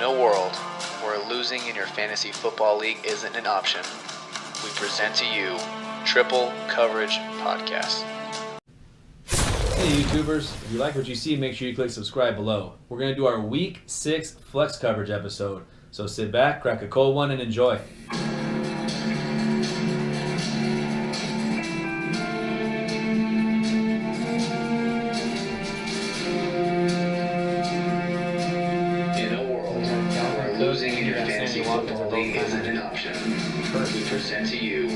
a world where losing in your fantasy football league isn't an option, we present to you Triple Coverage Podcast. Hey YouTubers, if you like what you see, make sure you click subscribe below. We're going to do our Week 6 Flex Coverage episode. So sit back, crack a cold one, and enjoy. Losing in your fantasy football league isn't an option. We present to you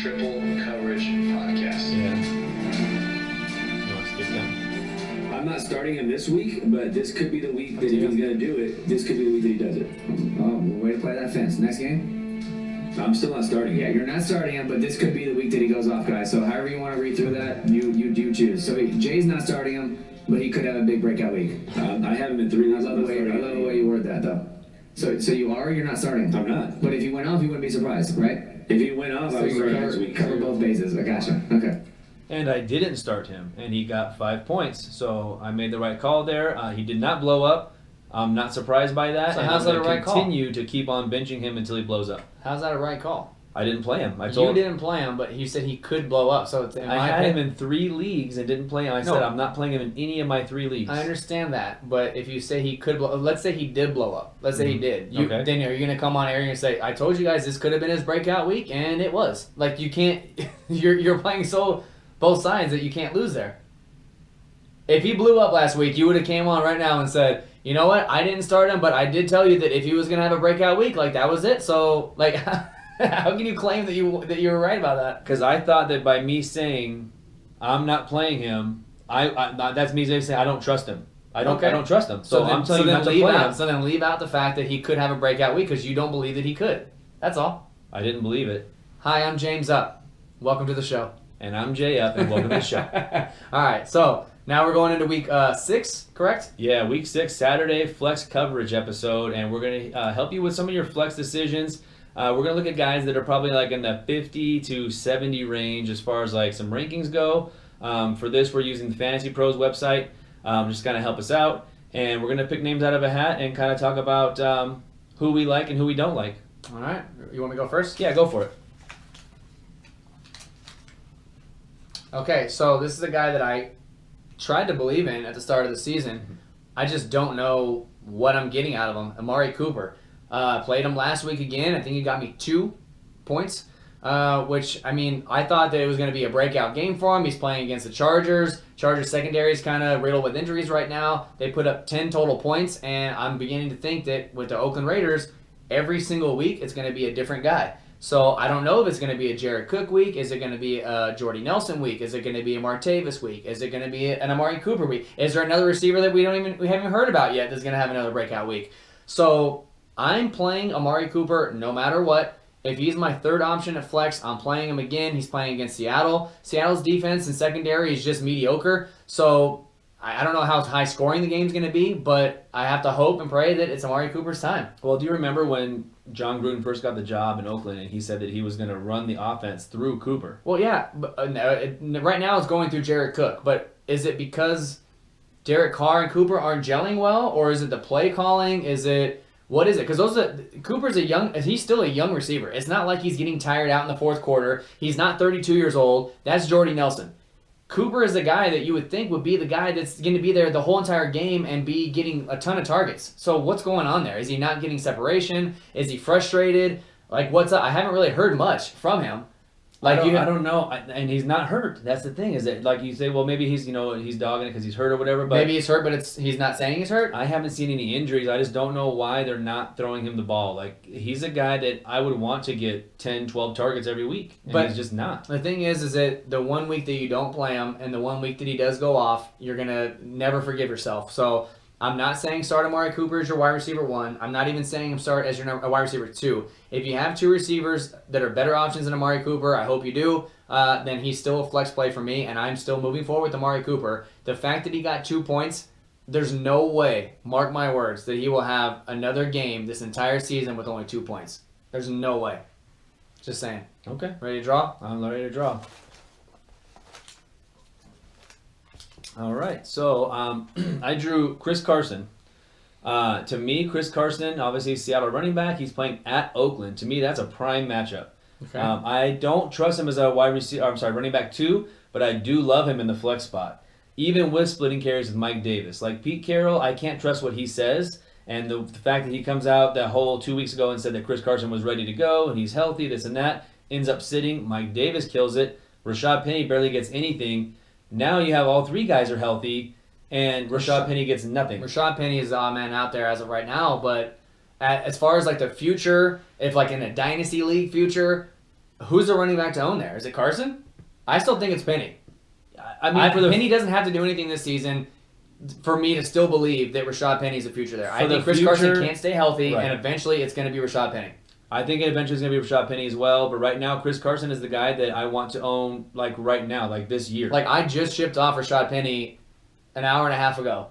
Triple Coverage Podcast. Yeah. You want to skip them? I'm not starting him this week, but this could be the week that he's going to do it. This could be the week that he does it. Oh, way to play that fence. Next game? I'm still not starting Yeah, him. you're not starting him, but this could be the week that he goes off, guys. So however you want to read through that, you choose. So Jay's not starting him, but he could have a big breakout week. I have him in 3 weeks. I love the way you word that, though. So you are or you're not starting him? I'm not. But if he went off, you wouldn't be surprised, right? If he went off, I would start him this week. Cover both bases. I gotcha. Okay. And I didn't start him, and he got 5 points. So I made the right call there. He did not blow up. I'm not surprised by that. So and how's I'm that a gonna right call? continue to keep on benching him until he blows up. How's that a right call? I didn't play him. You didn't play him, but you said he could blow up. So it's, I had him in 3 leagues and didn't play him. I said I'm not playing him in any of my 3 leagues. I understand that, but if you say he could blow, let's say he did blow up. Let's say he did. Okay. Then are you gonna come on air and say, "I told you guys this could have been his breakout week," and it was. Like you can't. You're playing so both sides that you can't lose there. If he blew up last week, you would have came on right now and said, "You know what? I didn't start him, but I did tell you that if he was gonna have a breakout week, like that was it." So like. How can you claim that you were right about that? Because I thought that by me saying I'm not playing him, that's me saying I don't trust him. I don't trust him. So I'm telling you not to play him. So then leave out the fact that he could have a breakout week because you don't believe that he could. That's all. I didn't believe it. Hi, I'm James Up. Welcome to the show. And I'm Jay Up, and welcome to the show. All right, so now we're going into week 6, correct? Yeah, week 6, Saturday flex coverage episode, and we're going to help you with some of your flex decisions. We're going to look at guys that are probably like in the 50 to 70 range as far as like some rankings go. For this, we're using the Fantasy Pros website, just kind of help us out. And we're going to pick names out of a hat and kind of talk about who we like and who we don't like. All right, you want me to go first? Yeah, go for it. Okay, so this is a guy that I tried to believe in at the start of the season. I just don't know what I'm getting out of him. Amari Cooper. Played him last week again. I think he got me 2 points, which, I mean, I thought that it was going to be a breakout game for him. He's playing against the Chargers. Chargers secondary is kind of riddled with injuries right now. They put up 10 total points, and I'm beginning to think that with the Oakland Raiders, every single week it's going to be a different guy. So I don't know if it's going to be a Jared Cook week. Is it going to be a Jordy Nelson week? Is it going to be a Martavis week? Is it going to be an Amari Cooper week? Is there another receiver that we haven't even heard about yet that's going to have another breakout week? So I'm playing Amari Cooper no matter what. If he's my third option at flex, I'm playing him again. He's playing against Seattle. Seattle's defense and secondary is just mediocre. So I don't know how high scoring the game's going to be, but I have to hope and pray that it's Amari Cooper's time. Well, do you remember when John Gruden first got the job in Oakland and he said that he was going to run the offense through Cooper? Well, yeah. But, right now it's going through Jared Cook, but is it because Derek Carr and Cooper aren't gelling well, or is it the play calling? What is it? Because Cooper's he's still a young receiver. It's not like he's getting tired out in the fourth quarter. He's not 32 years old. That's Jordy Nelson. Cooper is the guy that you would think would be the guy that's going to be there the whole entire game and be getting a ton of targets. So what's going on there? Is he not getting separation? Is he frustrated? Like, what's up? I haven't really heard much from him. Like I don't know, and he's not hurt. That's the thing. Is that like you say? Well, maybe he's he's dogging it because he's hurt or whatever. But maybe he's hurt, but he's not saying he's hurt. I haven't seen any injuries. I just don't know why they're not throwing him the ball. Like he's a guy that I would want to get 10, 12 targets every week, and he's just not. The thing is that the 1 week that you don't play him and the 1 week that he does go off, you're gonna never forgive yourself. So I'm not saying start Amari Cooper as your wide receiver 1. I'm not even saying him start as your wide receiver 2. If you have 2 receivers that are better options than Amari Cooper, I hope you do. Then he's still a flex play for me, and I'm still moving forward with Amari Cooper. The fact that he got 2 points, there's no way, mark my words, that he will have another game this entire season with only 2 points. There's no way. Just saying. Okay. Ready to draw? I'm ready to draw. All right. So I drew Chris Carson. To me, Chris Carson, obviously Seattle running back, he's playing at Oakland. To me, that's a prime matchup. Okay. I don't trust him as a running back 2, but I do love him in the flex spot. Even with splitting carries with Mike Davis. Like Pete Carroll, I can't trust what he says. And the fact that he comes out that whole 2 weeks ago and said that Chris Carson was ready to go and he's healthy, this and that, ends up sitting. Mike Davis kills it. Rashad Penny barely gets anything. Now you have all 3 guys are healthy, and Rashad Penny gets nothing. Rashad Penny is the odd man out there as of right now, but as far as like the future, if like in a dynasty league future, who's the running back to own there? Is it Carson? I still think it's Penny. I mean, Penny doesn't have to do anything this season for me to still believe that Rashad Penny's the future there. I think Chris Carson can't stay healthy, and eventually it's going to be Rashad Penny. I think it eventually is going to be Rashad Penny as well, but right now Chris Carson is the guy that I want to own like right now, like this year. Like I just shipped off Rashad Penny an hour and a half ago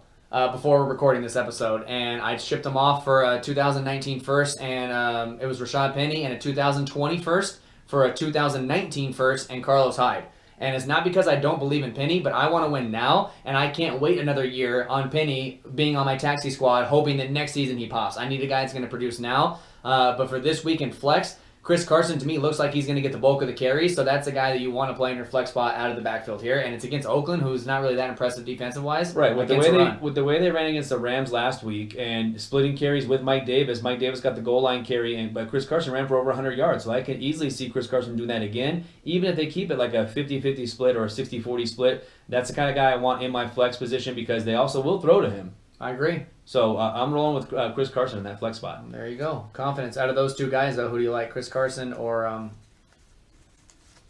before we're recording this episode, and I shipped him off for a 2019 first, and it was Rashad Penny, and a 2020 first for a 2019 first, and Carlos Hyde. And it's not because I don't believe in Penny, but I want to win now, and I can't wait another year on Penny being on my taxi squad, hoping that next season he pops. I need a guy that's going to produce now. But for this week in flex, Chris Carson to me looks like he's going to get the bulk of the carries, so that's the guy that you want to play in your flex spot out of the backfield here. And it's against Oakland, who's not really that impressive defensive-wise. Right, with the way they ran against the Rams last week and splitting carries with Mike Davis got the goal line carry, but Chris Carson ran for over 100 yards. So I can easily see Chris Carson doing that again, even if they keep it like a 50-50 split or a 60-40 split. That's the kind of guy I want in my flex position because they also will throw to him. I agree. So I'm rolling with Chris Carson in that flex spot. There you go. Confidence. Out of those 2 guys, though, who do you like, Chris Carson or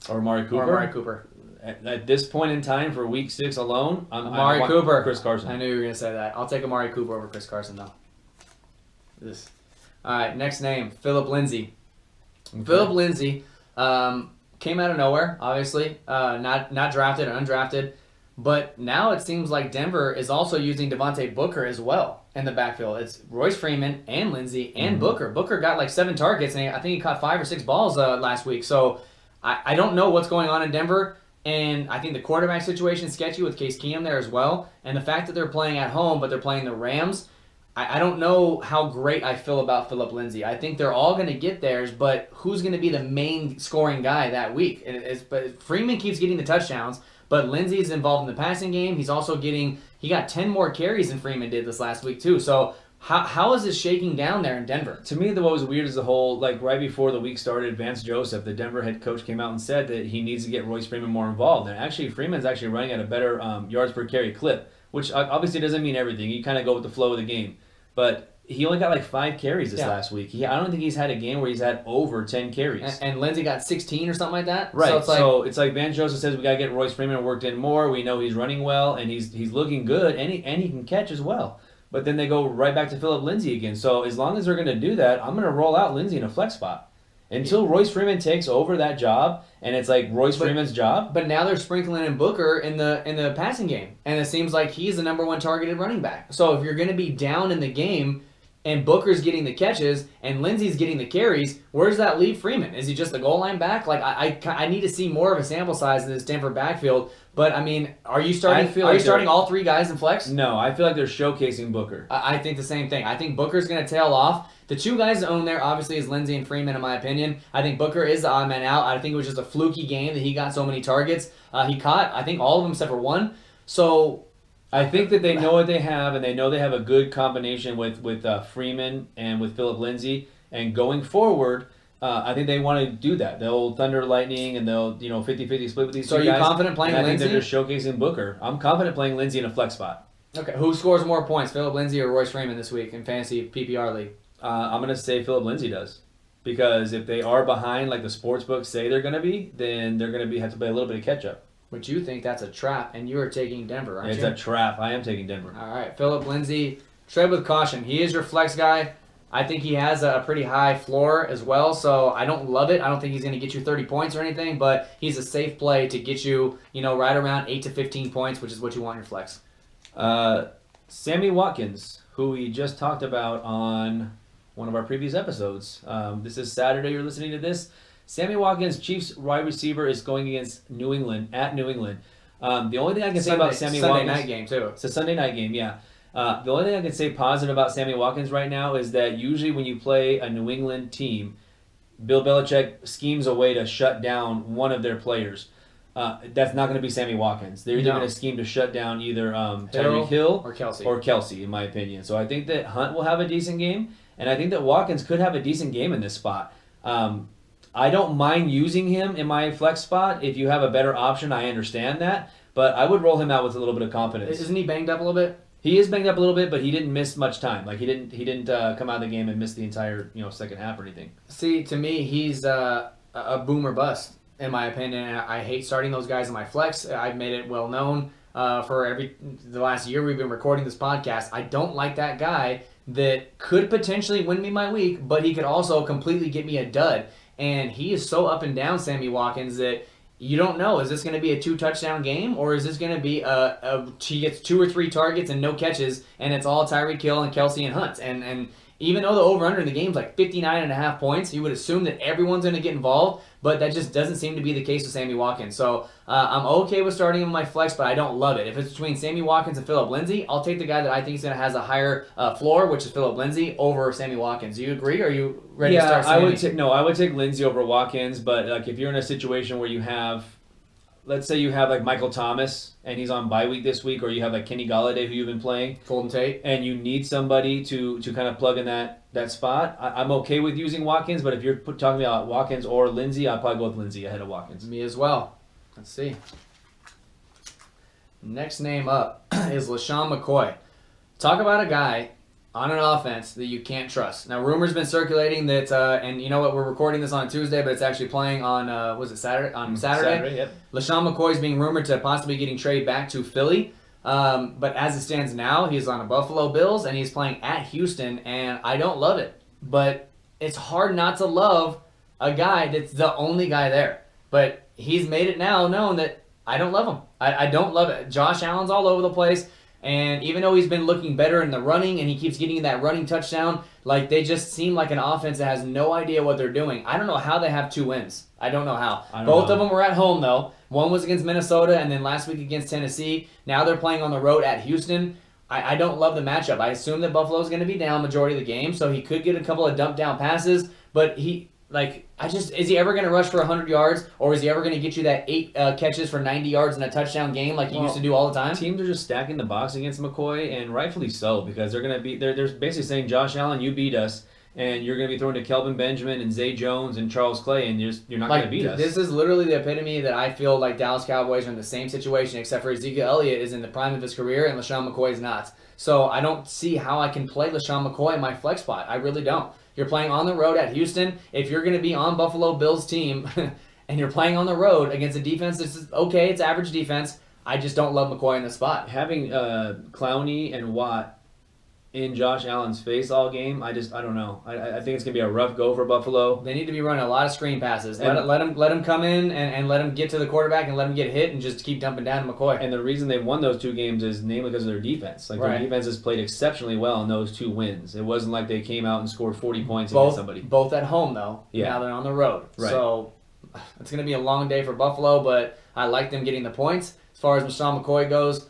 Amari Cooper? Or Amari Cooper. At this point in time, for Week 6 alone, Amari Cooper. Chris Carson. I knew you were going to say that. I'll take Amari Cooper over Chris Carson, though. All right, next name, Philip Lindsay. Okay. Philip Lindsay came out of nowhere, obviously. Not drafted or undrafted. But now it seems like Denver is also using Devontae Booker as well in the backfield. It's Royce Freeman and Lindsay and Booker. Booker got like 7 targets, and I think he caught 5 or 6 balls last week. So I don't know what's going on in Denver, and I think the quarterback situation is sketchy with Case Keenum there as well. And the fact that they're playing at home, but they're playing the Rams, I don't know how great I feel about Philip Lindsay. I think they're all going to get theirs, but who's going to be the main scoring guy that week? But Freeman keeps getting the touchdowns. But Lindsey's involved in the passing game. He's also he got 10 more carries than Freeman did this last week too. So how is this shaking down there in Denver? To me, what was weird is the whole, like right before the week started, Vance Joseph, the Denver head coach, came out and said that he needs to get Royce Freeman more involved. And actually, Freeman's actually running at a better yards per carry clip, which obviously doesn't mean everything. You kind of go with the flow of the game. But he only got like 5 carries this last week. I don't think he's had a game where he's had over 10 carries. And Lindsey got 16 or something like that? Right. So it's like Van Joseph says we got to get Royce Freeman worked in more. We know he's running well, and he's looking good, and he can catch as well. But then they go right back to Philip Lindsay again. So as long as they're going to do that, I'm going to roll out Lindsay in a flex spot. Until Royce Freeman takes over that job, and it's like Freeman's job. But now they're sprinkling in Booker in the passing game, and it seems like he's the number 1 targeted running back. So if you're going to be down in the game, and Booker's getting the catches, and Lindsey's getting the carries, where does that leave Freeman? Is he just the goal line back? Like I need to see more of a sample size in this Denver backfield. But I mean, are you starting all 3 guys in flex? No, I feel like they're showcasing Booker. I think the same thing. I think Booker's going to tail off. The 2 guys to own there, obviously, is Lindsey and Freeman, in my opinion. I think Booker is the odd man out. I think it was just a fluky game that he got so many targets. He caught, I think, all of them except for 1. So I think that they know what they have, and they know they have a good combination with Freeman and with Philip Lindsay. And going forward, I think they want to do that. They'll thunder lightning, and they'll 50-50 split with these 2 guys. So are you confident playing Lindsay? I think they're just showcasing Booker. I'm confident playing Lindsay in a flex spot. Okay, who scores more points, Philip Lindsay or Royce Freeman this week in fantasy PPR league? I'm going to say Philip Lindsay does. Because if they are behind like the sports books say they're going to be, then they're going to have to play a little bit of catch-up. But you think that's a trap, and you are taking Denver, aren't you? It's a trap. I am taking Denver. All right, Philip Lindsay, tread with caution. He is your flex guy. I think he has a pretty high floor as well, so I don't love it. I don't think he's going to get you 30 points or anything, but he's a safe play to get you, right around 8 to 15 points, which is what you want in your flex. Sammy Watkins, who we just talked about on one of our previous episodes. This is Saturday you're listening to this. Sammy Watkins, Chiefs wide receiver, is going against New England, at New England. The only thing I can say about Sammy Watkins... Sunday night game, too. It's a Sunday night game, yeah. The only thing I can say positive about Sammy Watkins right now is that usually when you play a New England team, Bill Belichick schemes a way to shut down one of their players. That's not going to be Sammy Watkins. They're either going to scheme to shut down either Tyreek Hill or Kelsey, in my opinion. So I think that Hunt will have a decent game, and I think that Watkins could have a decent game in this spot. I don't mind using him in my flex spot. If you have a better option, I understand that. But I would roll him out with a little bit of confidence. Isn't he banged up a little bit? He is banged up a little bit, but he didn't miss much time. Like he didn't come out of the game and miss the entire second half or anything. See, to me, he's a boom or bust in my opinion. And I hate starting those guys in my flex. I've made it well known for the last year we've been recording this podcast. I don't like that guy that could potentially win me my week, but he could also completely get me a dud. And he is so up and down, Sammy Watkins, that you don't know. Is this going to be a 2-touchdown game, or is this going to be he gets 2 or 3 targets and no catches, and it's all Tyreek Hill and Kelsey and Hunt? And even though the over-under in the game is like 59.5 points, you would assume that everyone's going to get involved, but that just doesn't seem to be the case with Sammy Watkins. So I'm okay with starting him in my flex, but I don't love it. If it's between Sammy Watkins and Phillip Lindsay, I'll take the guy that I think has a higher floor, which is Phillip Lindsay, over Sammy Watkins. Do you agree, or are you ready to start Sammy? I would take Lindsay over Watkins, but like if you're in a situation where you have, let's say you have like Michael Thomas and he's on bye week this week, or you have like Kenny Galladay who you've been playing, Golden Tate, and you need somebody to kind of plug in that spot. I'm okay with using Watkins, but if you're talking about Watkins or Lindsay, I'd probably go with Lindsay ahead of Watkins. Me as well. Let's see. Next name up is LaShawn McCoy. Talk about a guy on an offense that you can't trust. Now, rumors been circulating that, and you know what, we're recording this on Tuesday, but it's actually playing on, Saturday? On Saturday? Saturday, yep. LaShawn McCoy is being rumored to possibly getting traded back to Philly. But as it stands now, he's on the Buffalo Bills, and he's playing at Houston, and I don't love it. But it's hard not to love a guy that's the only guy there. But he's made it now known that I don't love him. I don't love it. Josh Allen's all over the place. And even though he's been looking better in the running and he keeps getting that running touchdown, like they just seem like an offense that has no idea what they're doing. I don't know how they have 2 wins. I don't know how. Both of them were at home, though. One was against Minnesota and then last week against Tennessee. Now they're playing on the road at Houston. I don't love the matchup. I assume that Buffalo's going to be down majority of the game, so he could get a couple of dump down passes, but is he ever going to rush for 100 yards, or is he ever going to get you that 8 catches for 90 yards in a touchdown game like he used to do all the time? Teams are just stacking the box against McCoy, and rightfully so, because they're basically saying, Josh Allen, you beat us, and you're going to be throwing to Kelvin Benjamin and Zay Jones and Charles Clay, and you're not going to beat us. This is literally the epitome that I feel like Dallas Cowboys are in the same situation, except for Ezekiel Elliott is in the prime of his career and LaShawn McCoy is not. So I don't see how I can play LaShawn McCoy in my flex spot. I really don't. You're playing on the road at Houston. If you're going to be on Buffalo Bills' team and you're playing on the road against a defense that's okay, it's average defense, I just don't love McCoy in the spot. Having Clowney and Watt in Josh Allen's face all game, I don't know. I think it's going to be a rough go for Buffalo. They need to be running a lot of screen passes. Let him come in and let him get to the quarterback and let him get hit and just keep dumping down to McCoy. And the reason they've won those 2 games is namely because of their defense. Their defense has played exceptionally well in those 2 wins. It wasn't like they came out and scored 40 points against somebody. Both at home, though. Yeah. Now they're on the road. Right. So it's going to be a long day for Buffalo, but I like them getting the points. As far as LaShawn McCoy goes,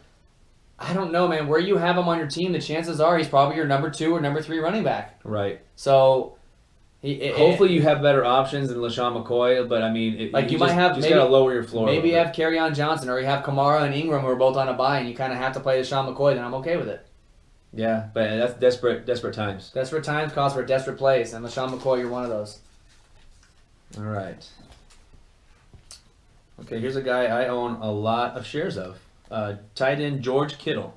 I don't know, man. Where you have him on your team, the chances are he's probably your number 2 or number 3 running back. Right. So hopefully you have better options than LaShawn McCoy, but I mean, you just got to lower your floor. Maybe you have Kerryon Johnson or you have Kamara and Ingram who are both on a bye, and you kind of have to play LaShawn McCoy. Then I'm okay with it. Yeah, but that's desperate times. Desperate times calls for desperate plays, and LaShawn McCoy, you're one of those. All right. Okay, here's a guy I own a lot of shares of. Tight end George Kittle.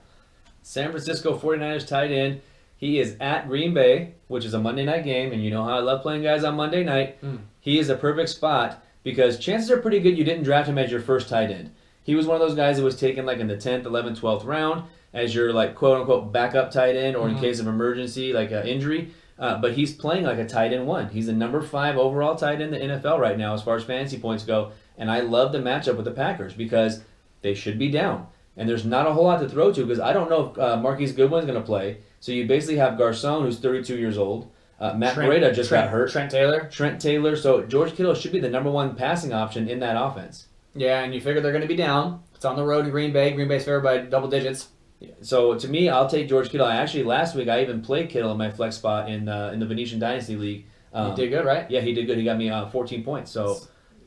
San Francisco 49ers tight end. He is at Green Bay, which is a Monday night game, and you know how I love playing guys on Monday night. He is a perfect spot because chances are pretty good you didn't draft him as your first tight end. He was one of those guys that was taken like in the 10th, 11th, 12th round as your like quote-unquote backup tight end or in case of emergency like an injury. But he's playing like a tight end 1. He's the number 5 overall tight end in the NFL right now as far as fantasy points go, and I love the matchup with the Packers because they should be down. And there's not a whole lot to throw to because I don't know if Marquise Goodwin's going to play. So you basically have Garcon, who's 32 years old. Matt Breida just got hurt. Trent Taylor. So George Kittle should be the number 1 passing option in that offense. Yeah, and you figure they're going to be down. It's on the road in Green Bay. Green Bay's favored by double digits. So to me, I'll take George Kittle. Last week I even played Kittle in my flex spot in the Venetian Dynasty League. He did good, right? Yeah, he did good. He got me 14 points. So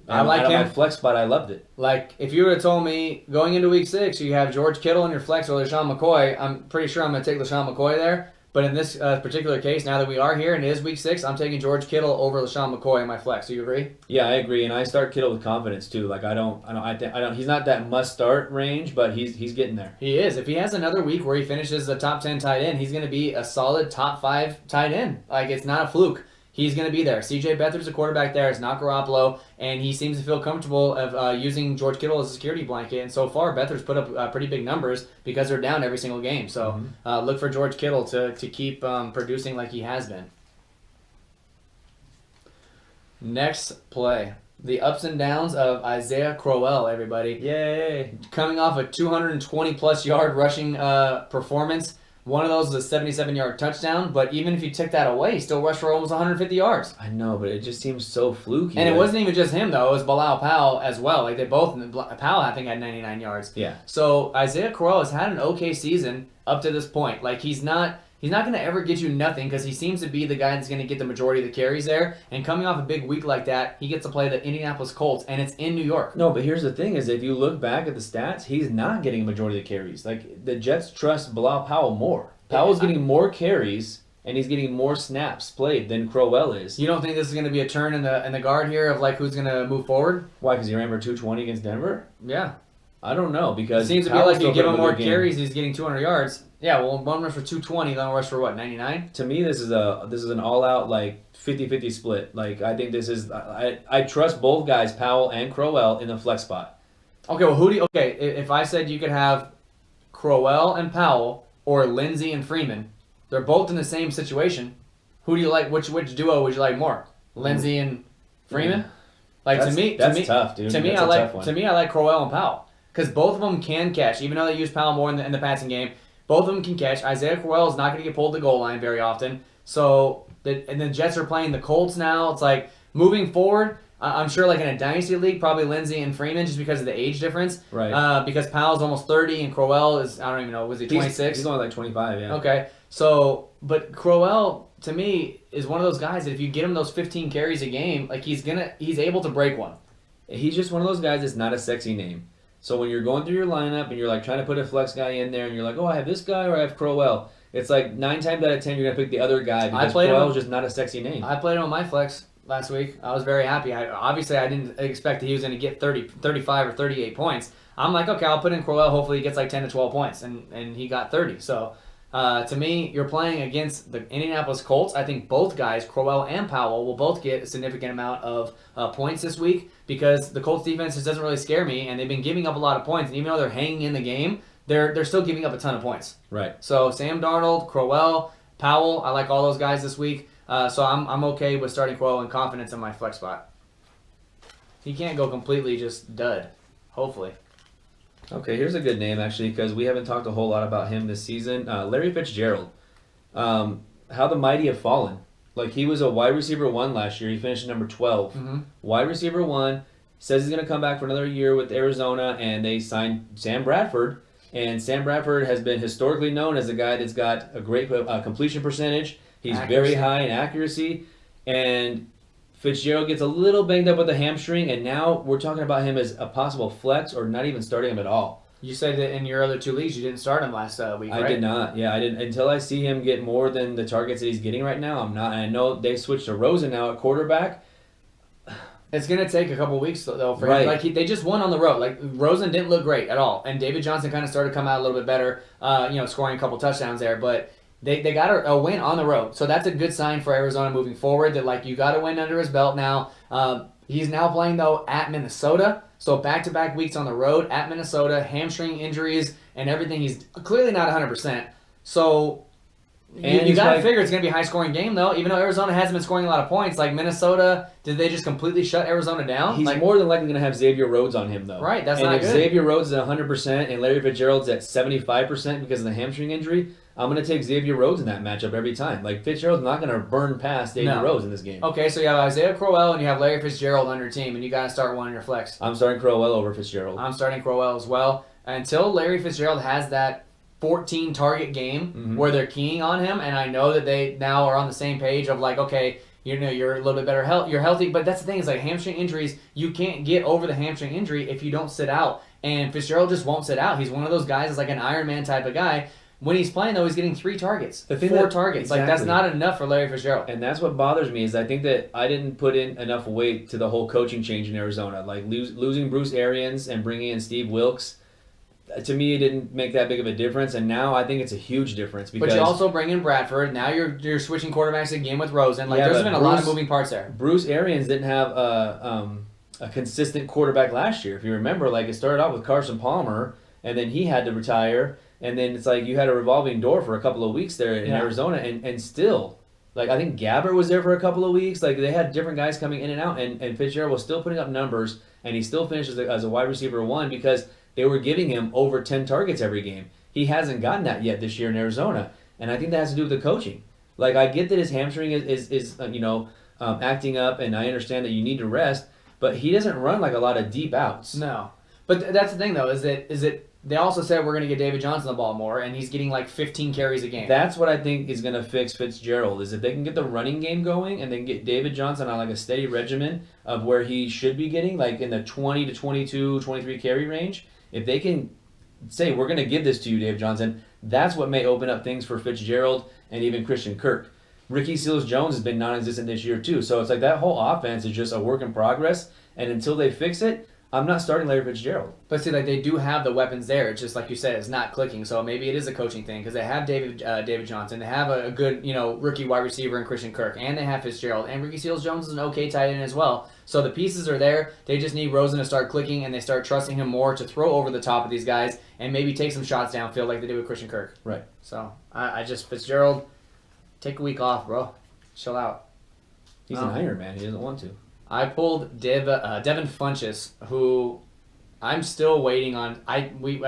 I like him. My flex spot, I loved it. Like, if you would have told me going into week 6, you have George Kittle in your flex or LaShawn McCoy, I'm pretty sure I'm going to take LaShawn McCoy there. But in this particular case, now that we are here and it is week 6, I'm taking George Kittle over LaShawn McCoy in my flex. Do you agree? Yeah, I agree, and I start Kittle with confidence too. Like I don't. He's not that must start range, but he's getting there. He is. If he has another week where he finishes the top 10 tight end, he's going to be a solid top 5 tight end. Like, it's not a fluke. He's going to be there. C.J. Beathard's a quarterback there. It's not Garoppolo, and he seems to feel comfortable of using George Kittle as a security blanket. And so far, Beathard's put up pretty big numbers because they're down every single game. So look for George Kittle to keep producing like he has been. Next play. The ups and downs of Isaiah Crowell, everybody. Yay! Coming off a 220-plus yard rushing performance. One of those is a 77-yard touchdown, but even if you took that away, he still rushed for almost 150 yards. I know, but it just seems so fluky. And it wasn't even just him, though. It was Bilal Powell as well. Like, they both, Powell, I think, had 99 yards. Yeah. So Isaiah Crowell has had an okay season up to this point. Like, he's not going to ever get you nothing because he seems to be the guy that's going to get the majority of the carries there. And coming off a big week like that, he gets to play the Indianapolis Colts, and it's in New York. No, but here's the thing is if you look back at the stats, he's not getting a majority of the carries. Like, the Jets trust Bilal Powell more. Powell's getting more carries, and he's getting more snaps played than Crowell is. You don't think this is going to be a turn in the guard here of, like, who's going to move forward? Why, because he ran for 220 against Denver? Yeah. I don't know, because it seems to be Powell's like you give him more game. carries, he's getting 200 yards. Yeah, well, one rush for 220, then rush for what, 99? To me, this is an all-out, like, 50-50 split. Like, I think this is... I trust both guys, Powell and Crowell, in the flex spot. Okay, well, if I said you could have Crowell and Powell or Lindsey and Freeman, they're both in the same situation. Who do you like? Which duo would you like more? Lindsey and Freeman? Like, that's tough, dude. To me, I like Crowell and Powell because both of them can catch. Even though they use Powell more in the passing game, both of them can catch. Isaiah Crowell is not going to get pulled to the goal line very often. So, and the Jets are playing the Colts now. It's like moving forward. I'm sure, like in a dynasty league, probably Lindsey and Freeman just because of the age difference. Right. Because Powell's almost 30 and Crowell is, I don't even know, was he 26? He's only like 25, yeah. Okay. So, but Crowell, to me, is one of those guys that if you get him those 15 carries a game, like he's able to break one. He's just one of those guys that's not a sexy name. So when you're going through your lineup and you're like trying to put a flex guy in there and you're like, oh, I have this guy or I have Crowell. It's like 9 times out of 10 you're going to pick the other guy because Crowell's just not a sexy name. I played him on my flex last week. I was very happy. Obviously, I didn't expect that he was going to get 35 or 38 points. I'm like, okay, I'll put in Crowell. Hopefully he gets like 10 to 12 points, and he got 30. So to me, you're playing against the Indianapolis Colts. I think both guys, Crowell and Powell, will both get a significant amount of points this week because the Colts defense just doesn't really scare me, and they've been giving up a lot of points. And even though they're hanging in the game, they're still giving up a ton of points. Right. So Sam Darnold, Crowell, Powell, I like all those guys this week. So I'm okay with starting Crowell and confidence in my flex spot. He can't go completely just dud, hopefully. Okay, here's a good name, actually, because we haven't talked a whole lot about him this season. Larry Fitzgerald. How the mighty have fallen. Like, he was a wide receiver 1 last year. He finished number 12. Mm-hmm. Wide receiver 1. Says he's going to come back for another year with Arizona, and they signed Sam Bradford. And Sam Bradford has been historically known as a guy that's got a great completion percentage. He's very high in accuracy, and Fitzgerald gets a little banged up with the hamstring, and now we're talking about him as a possible flex or not even starting him at all. You said that in your other 2 leagues you didn't start him last week, right? I did not. Yeah, I didn't until I see him get more than the targets that he's getting right now. I'm not. And I know they switched to Rosen now at quarterback. It's going to take a couple weeks, though, for him. Like, they just won on the road. Like, Rosen didn't look great at all, and David Johnson kind of started to come out a little bit better, scoring a couple touchdowns there, but They got a win on the road, so that's a good sign for Arizona moving forward. That like you got a win under his belt now. He's now playing though at Minnesota, so back-to-back weeks on the road at Minnesota, hamstring injuries and everything. He's clearly not 100%. So you got to figure it's going to be a high-scoring game though. Even though Arizona hasn't been scoring a lot of points, like Minnesota, did they just completely shut Arizona down? He's more than likely going to have Xavier Rhodes on him though. Right, that's not good. And if Xavier Rhodes is at 100% and Larry Fitzgerald's at 75% because of the hamstring injury, I'm going to take Xavier Rhodes in that matchup every time. Like, Fitzgerald's not going to burn past Xavier Rhodes in this game. Okay, so you have Isaiah Crowell and you have Larry Fitzgerald on your team, and you got to start one in your flex. I'm starting Crowell over Fitzgerald. I'm starting Crowell as well. Until Larry Fitzgerald has that 14 target game where they're keying on him, and I know that they now are on the same page of like, okay, you're a little bit better you're healthy, but that's the thing is like hamstring injuries, you can't get over the hamstring injury if you don't sit out, and Fitzgerald just won't sit out. He's one of those guys that's like an Iron Man type of guy. When he's playing, though, he's getting 3 targets, 4 targets. Exactly. Like, that's not enough for Larry Fitzgerald. And that's what bothers me is I think that I didn't put in enough weight to the whole coaching change in Arizona. Like, losing Bruce Arians and bringing in Steve Wilkes, to me, it didn't make that big of a difference. And now I think it's a huge difference. Because but you also bring in Bradford. Now you're switching quarterbacks again with Rosen. Like, there's been a lot of moving parts there. Bruce Arians didn't have a consistent quarterback last year. If you remember, like, it started off with Carson Palmer, and then he had to retire. And then it's like you had a revolving door for a couple of weeks there in Arizona, and still, like I think Gabbert was there for a couple of weeks. Like they had different guys coming in and out, and Fitzgerald was still putting up numbers, and he still finished as a wide receiver 1 because they were giving him over 10 targets every game. He hasn't gotten that yet this year in Arizona, and I think that has to do with the coaching. Like I get that his hamstring is acting up, and I understand that you need to rest, but he doesn't run like a lot of deep outs. No, but that's the thing though is that. They also said we're going to get David Johnson the ball more, and he's getting like 15 carries a game. That's what I think is going to fix Fitzgerald, is if they can get the running game going and then get David Johnson on like a steady regimen of where he should be getting, like in the 20 to 22, 23 carry range. If they can say, we're going to give this to you, Dave Johnson, that's what may open up things for Fitzgerald and even Christian Kirk. Ricky Seals-Jones has been non-existent this year too, so it's like that whole offense is just a work in progress, and until they fix it, I'm not starting Larry Fitzgerald. But see, like they do have the weapons there. It's just like you said, it's not clicking. So maybe it is a coaching thing because they have David Johnson. They have a good rookie wide receiver in Christian Kirk, and they have Fitzgerald, and Ricky Seals-Jones is an okay tight end as well. So the pieces are there. They just need Rosen to start clicking, and they start trusting him more to throw over the top of these guys and maybe take some shots downfield like they did with Christian Kirk. Right. So I just Fitzgerald, take a week off, bro. Chill out. He's an Iron Man. He doesn't want to. I pulled Devin Funchess, who I'm still waiting on. I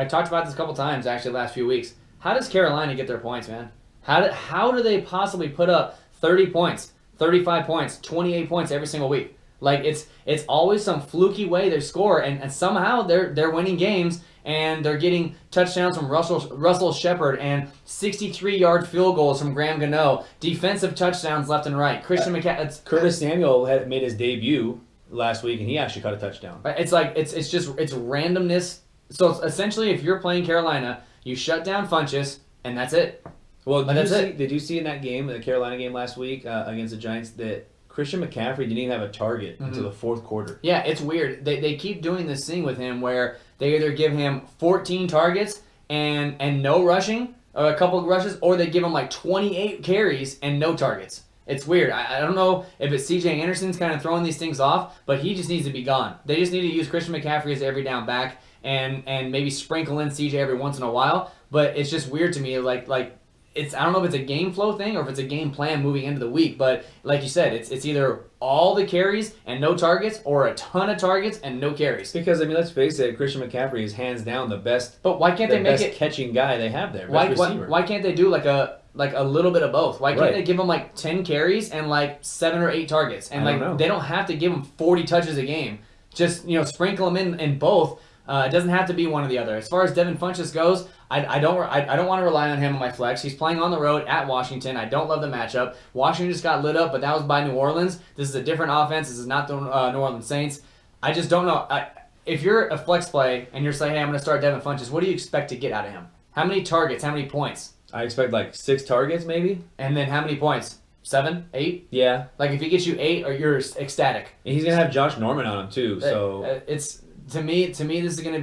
talked about this a couple times actually the last few weeks. How does Carolina get their points, man? How do they possibly put up 30 points, 35 points, 28 points every single week? Like it's always some fluky way they score, and somehow they're winning games, and they're getting touchdowns from Russell Shepard and 63-yard field goals from Graham Gano, defensive touchdowns left and right. Christian McCaffrey. Curtis Samuel had made his debut last week, and he actually caught a touchdown. It's like it's randomness. So essentially, if you're playing Carolina, you shut down Funchess, and that's it. Well, did you see in that game, the Carolina game last week against the Giants, that Christian McCaffrey didn't even have a target until the fourth quarter? Yeah, it's weird. They keep doing this thing with him where they either give him 14 targets and no rushing, or a couple of rushes, or they give him like 28 carries and no targets. It's weird. I don't know if it's C.J. Anderson's kind of throwing these things off, but he just needs to be gone. They just need to use Christian McCaffrey as every down back and maybe sprinkle in C.J. every once in a while. But it's just weird to me. Like it's I don't know if it's a game flow thing or if it's a game plan moving into the week. But like you said, it's either all the carries and no targets or a ton of targets and no carries. Because I mean, let's face it, Christian McCaffrey is hands down the best. But why can't they make it catching guy they have there? Why can't they do like a little bit of both? Why can't they give him like 10 carries and like 7 or 8 targets? And they don't have to give him 40 touches a game. Just sprinkle them in both. It doesn't have to be one or the other. As far as Devin Funchess goes, I don't want to rely on him on my flex. He's playing on the road at Washington. I don't love the matchup. Washington just got lit up, but that was by New Orleans. This is a different offense. This is not the New Orleans Saints. I just don't know. If you're a flex play and you're saying, hey, I'm going to start Devin Funchess, what do you expect to get out of him? How many targets? How many points? I expect like 6 targets maybe. And then how many points? 7? 8? Yeah. Like if he gets you 8, or you're ecstatic. And he's going to have Josh Norman on him too. So it's to me this is going to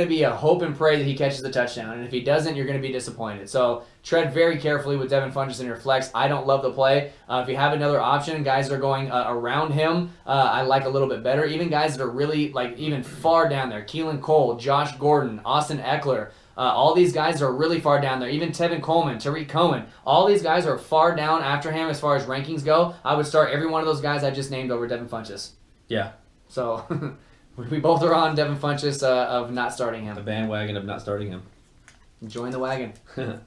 be a hope and pray that he catches the touchdown. And if he doesn't, you're going to be disappointed. So tread very carefully with Devin Funchess in your flex. I don't love the play. If you have another option, guys that are going around him, I like a little bit better. Even guys that are really like even far down there. Keelan Cole, Josh Gordon, Austin Eckler. All these guys are really far down there. Even Tevin Coleman, Tariq Cohen. All these guys are far down after him as far as rankings go. I would start every one of those guys I just named over Devin Funchess. Yeah. So we both are on Devin Funchess of not starting him. The bandwagon of not starting him. Join the wagon.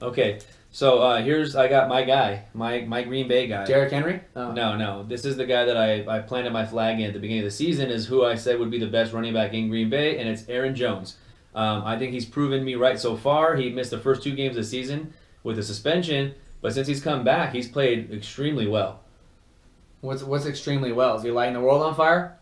Okay. So I got my guy, my Green Bay guy. Derrick Henry? Oh. No. This is the guy that I planted my flag in at the beginning of the season is who I said would be the best running back in Green Bay, and it's Aaron Jones. I think he's proven me right so far. He missed the first 2 games of the season with a suspension, but since he's come back, he's played extremely well. What's extremely well? Is he lighting the world on fire?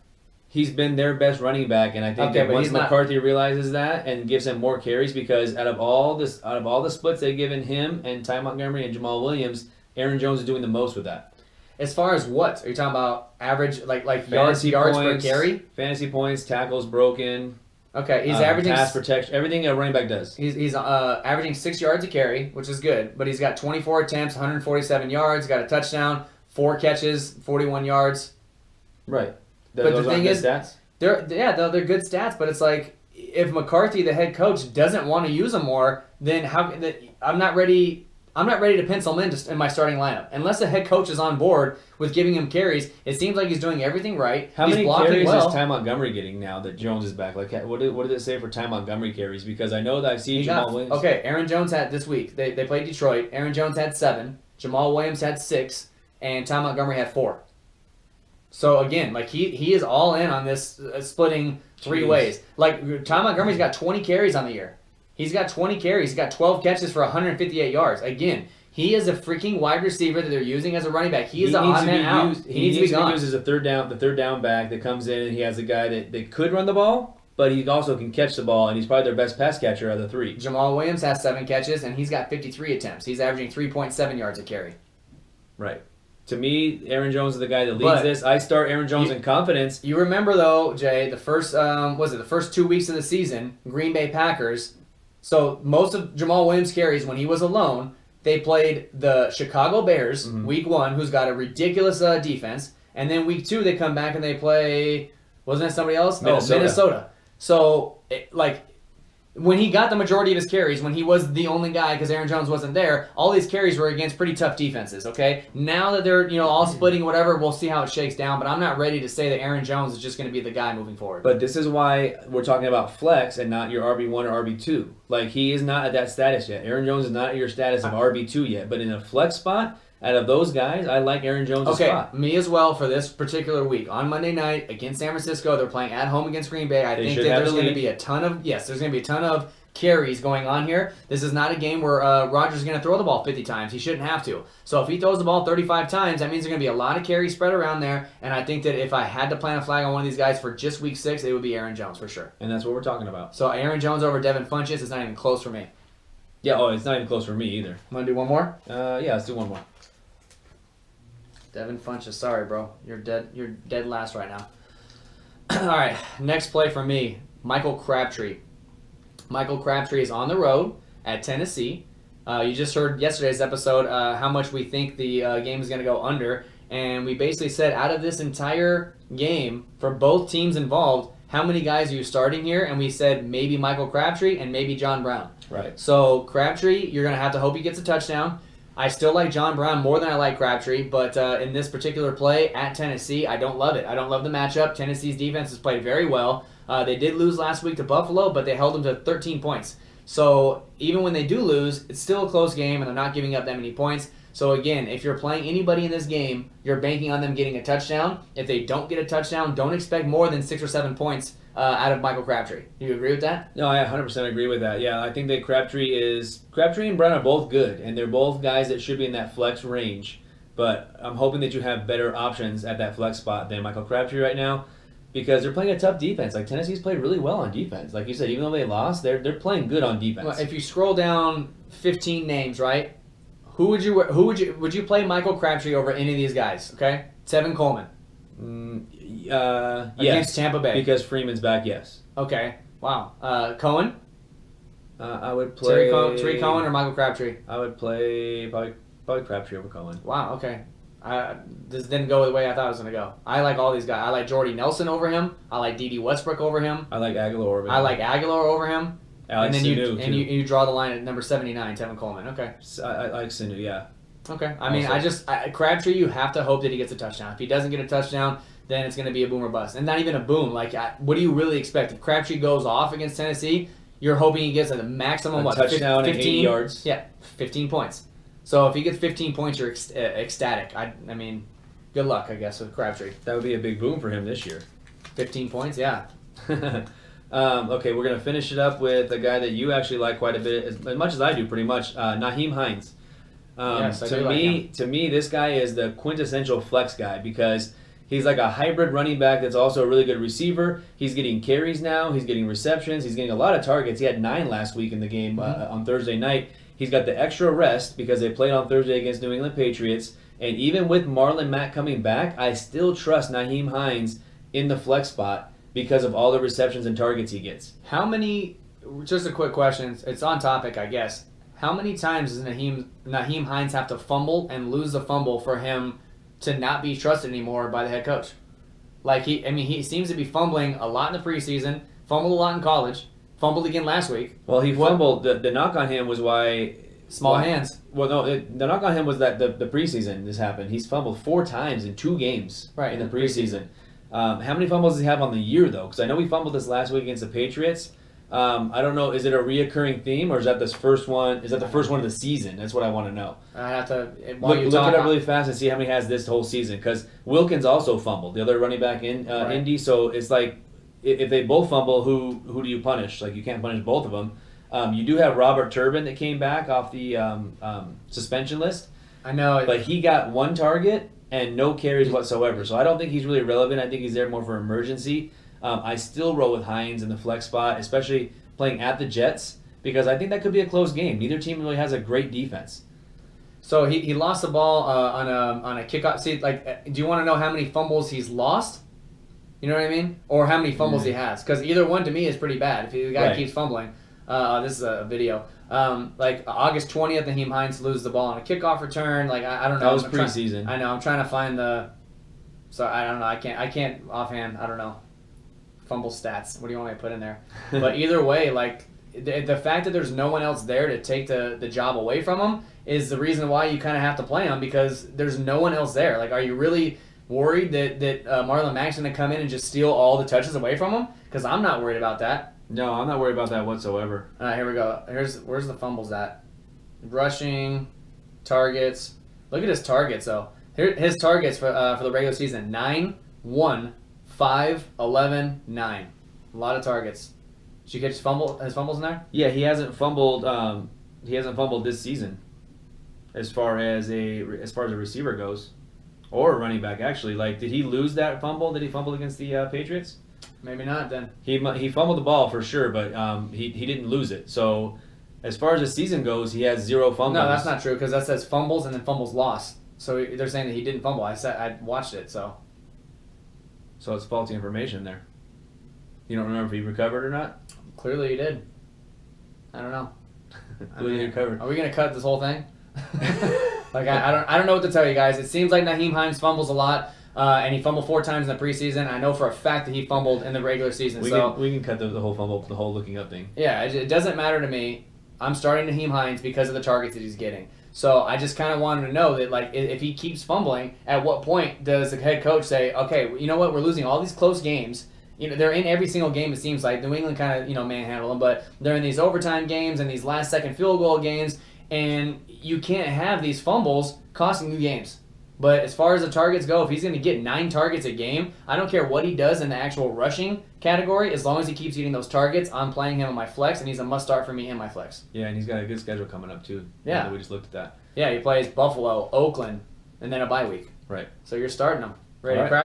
He's been their best running back, and I think that once McCarthy realizes that and gives him more carries, because out of all the splits they've given him and Ty Montgomery and Jamal Williams, Aaron Jones is doing the most with that. As far as what? Are you talking about average, like yards Fantasy per points, carry? Fantasy points, tackles broken. Okay, he's averaging pass protection, everything a running back does. He's averaging 6 yards a carry, which is good. But he's got 24 attempts, 147 yards, got a touchdown, 4 catches, 41 yards. Right. But the thing is, stats? they're good stats. But it's like, if McCarthy, the head coach, doesn't want to use them more, then I'm not ready. I'm not ready to pencil him in my starting lineup unless the head coach is on board with giving him carries. It seems like he's doing everything right. How he's many blocking carries well. is Ty Montgomery getting now that Jones is back? Like, what did it say for Ty Montgomery carries? Because I know that I've seen Jamal Williams. Okay, Aaron Jones had this week. They played Detroit. Aaron Jones had 7. Jamal Williams had 6, and Ty Montgomery had 4. So again, like he is all in on this splitting 3 ways. Like Ty Montgomery's got 20 carries on the year. He's got 20 carries. He's got 12 catches for 158 yards. Again, he is a freaking wide receiver that they're using as a running back. He is the odd man out. He needs to be used as a the third down back that comes in, and he has a guy that could run the ball, but he also can catch the ball, and he's probably their best pass catcher of the 3. Jamal Williams has 7 catches, and he's got 53 attempts. He's averaging 3.7 yards a carry. Right. To me, Aaron Jones is the guy that leads this. I start Aaron Jones in confidence. You remember though, Jay, the first the first 2 weeks of the season, Green Bay Packers. So most of Jamal Williams' carries when he was alone, they played the Chicago Bears week 1, who's got a ridiculous defense, and then week 2 they come back and they play. Wasn't it somebody else? Minnesota. So when he got the majority of his carries, when he was the only guy because Aaron Jones wasn't there, all these carries were against pretty tough defenses, okay? Now that they're all splitting whatever, we'll see how it shakes down, but I'm not ready to say that Aaron Jones is just going to be the guy moving forward. But this is why we're talking about flex and not your RB1 or RB2. Like, he is not at that status yet. Aaron Jones is not at your status of RB2 yet, but in a flex spot, out of those guys, I like Aaron Jones' spot. Okay, me as well for this particular week. On Monday night against San Francisco, they're playing at home against Green Bay. I think that there's going to be a ton of carries going on here. This is not a game where Rodgers is going to throw the ball 50 times. He shouldn't have to. So if he throws the ball 35 times, that means there's going to be a lot of carries spread around there. And I think that if I had to plant a flag on one of these guys for just week 6, it would be Aaron Jones for sure. And that's what we're talking about. So Aaron Jones over Devin Funchess is not even close for me. Yeah, it's not even close for me either. Want to do one more? Yeah, let's do one more. Devin Funchess, sorry, bro. You're dead last right now. All right, next play for me, Michael Crabtree. Michael Crabtree is on the road at Tennessee. You just heard yesterday's episode how much we think the game is going to go under, and we basically said out of this entire game for both teams involved, how many guys are you starting here? And we said maybe Michael Crabtree and maybe John Brown. Right. So Crabtree, you're going to have to hope he gets a touchdown. I still like John Brown more than I like Crabtree, but in this particular play at Tennessee, I don't love it. I don't love the matchup. Tennessee's defense has played very well. They did lose last week to Buffalo, but they held them to 13 points. So even when they do lose, it's still a close game, and they're not giving up that many points. So again, if you're playing anybody in this game, you're banking on them getting a touchdown. If they don't get a touchdown, don't expect more than 6 or 7 points out of Michael Crabtree. Do you agree with that? No, I 100% agree with that. Yeah, I think that Crabtree and Brown are both good, and they're both guys that should be in that flex range. But I'm hoping that you have better options at that flex spot than Michael Crabtree right now, because they're playing a tough defense. Like, Tennessee's played really well on defense. Like you said, even though they lost, they're playing good on defense. Well, if you scroll down 15 names, right? Would you play Michael Crabtree over any of these guys? Okay, Tevin Coleman. Yes. Against Tampa Bay. Because Freeman's back, yes. Okay. Wow. Cohen? I would play... Tariq Cohen or Michael Crabtree? I would play probably Crabtree over Cohen. Wow, okay. This didn't go the way I thought it was going to go. I like all these guys. I like Jordy Nelson over him. I like D.D. Westbrook over him. I like Aguilar over him. I like Aguilar over him. Alex and then Sanu, you draw the line at number 79, Tevin Coleman. Okay. I like Sanu, yeah. Okay. I mean, Crabtree, you have to hope that he gets a touchdown. If he doesn't get a touchdown, then it's going to be a boom or bust. And not even a boom. Like, what do you really expect? If Crabtree goes off against Tennessee, you're hoping he gets a maximum, touchdown 15 and 80 yards? Yeah, 15 points. So if he gets 15 points, you're ecstatic. I mean, good luck, I guess, with Crabtree. That would be a big boom for him this year. 15 points, yeah. Okay, we're going to finish it up with a guy that you actually like quite a bit, as much as I do, pretty much, Nyheim Hines. Yes, I do like him. To me, this guy is the quintessential flex guy because he's like a hybrid running back that's also a really good receiver. He's getting carries now. He's getting receptions. He's getting a lot of targets. He had 9 last week in the game on Thursday night. He's got the extra rest because they played on Thursday against New England Patriots. And even with Marlon Mack coming back, I still trust Nyheim Hines in the flex spot because of all the receptions and targets he gets. How many, just a quick question, it's on topic, I guess. How many times does Nyheim Hines have to fumble and lose the fumble for him to not be trusted anymore by the head coach? Like, he seems to be fumbling a lot in the preseason, fumbled a lot in college, fumbled again last week. Well, he fumbled. The knock on him was Small hands. Well, no, the knock on him was that the preseason this happened. He's fumbled 4 times in 2 games in the preseason. How many fumbles does he have on the year, though? Because I know he fumbled this last week against the Patriots. I don't know. Is it a reoccurring theme, or is that this first one? Is that the first one of the season? That's what I want to know. I have to Look it up really fast and see how many he has this whole season. Because Wilkins also fumbled, the other running back in Indy. So it's like if they both fumble, who do you punish? Like you can't punish both of them. You do have Robert Turbin that came back off the suspension list. I know, but he got 1 target and no carries whatsoever. So I don't think he's really relevant. I think he's there more for emergency. I still roll with Hines in the flex spot, especially playing at the Jets, because I think that could be a close game. Neither team really has a great defense. So he lost the ball on a kickoff. See, like, do you want to know how many fumbles he's lost? You know what I mean? Or how many fumbles he has? Because either one to me is pretty bad. If the guy keeps fumbling, this is a video. Like August 20th, Nyheim Hines loses the ball on a kickoff return. Like I don't know. That was preseason. I know. I'm trying to find the. So I don't know. I can't offhand. I don't know. Fumble stats. What do you want me to put in there? But either way, like the fact that there's no one else there to take the job away from him is the reason why you kind of have to play him, because there's no one else there. Like, are you really worried that Marlon Mack's going to come in and just steal all the touches away from him? Because I'm not worried about that. No, I'm not worried about that whatsoever. All right, here we go. Where's the fumbles at? Rushing, targets. Look at his targets, though. Here, his targets for the regular season: 9, 1, 5, 11, 9. A lot of targets. Did you catch his fumbles in there? Yeah, he hasn't fumbled. He hasn't fumbled this season, as far as a receiver goes, or a running back. Actually, like, did he lose that fumble? Did he fumble against the Patriots? Maybe not. Then he fumbled the ball for sure, but he didn't lose it. So, as far as the season goes, he has 0 fumbles. No, that's not true, because that says fumbles and then fumbles lost. So they're saying that he didn't fumble. I watched it, so it's faulty information there. You don't remember if he recovered or not? Clearly he did. I don't know. Clearly he recovered. Are we gonna cut this whole thing? Like I don't know what to tell you guys. It seems like Nyheim Hines fumbles a lot, and he fumbled 4 times in the preseason. I know for a fact that he fumbled in the regular season. We can cut the whole fumble, the whole looking up thing. Yeah, it doesn't matter to me. I'm starting Nyheim Hines because of the targets that he's getting. So I just kind of wanted to know that, like, if he keeps fumbling, at what point does the head coach say, okay, you know what, we're losing all these close games. You know, they're in every single game, it seems like. New England kind of, manhandle them, but they're in these overtime games and these last-second field goal games, and you can't have these fumbles costing you games. But as far as the targets go, if he's going to get 9 targets a game, I don't care what he does in the actual rushing category. As long as he keeps getting those targets, I'm playing him on my flex, and he's a must-start for me in my flex. Yeah, and he's got a good schedule coming up, too. Yeah. We just looked at that. Yeah, he plays Buffalo, Oakland, and then a bye week. Right. So you're starting him. Ready All to crack?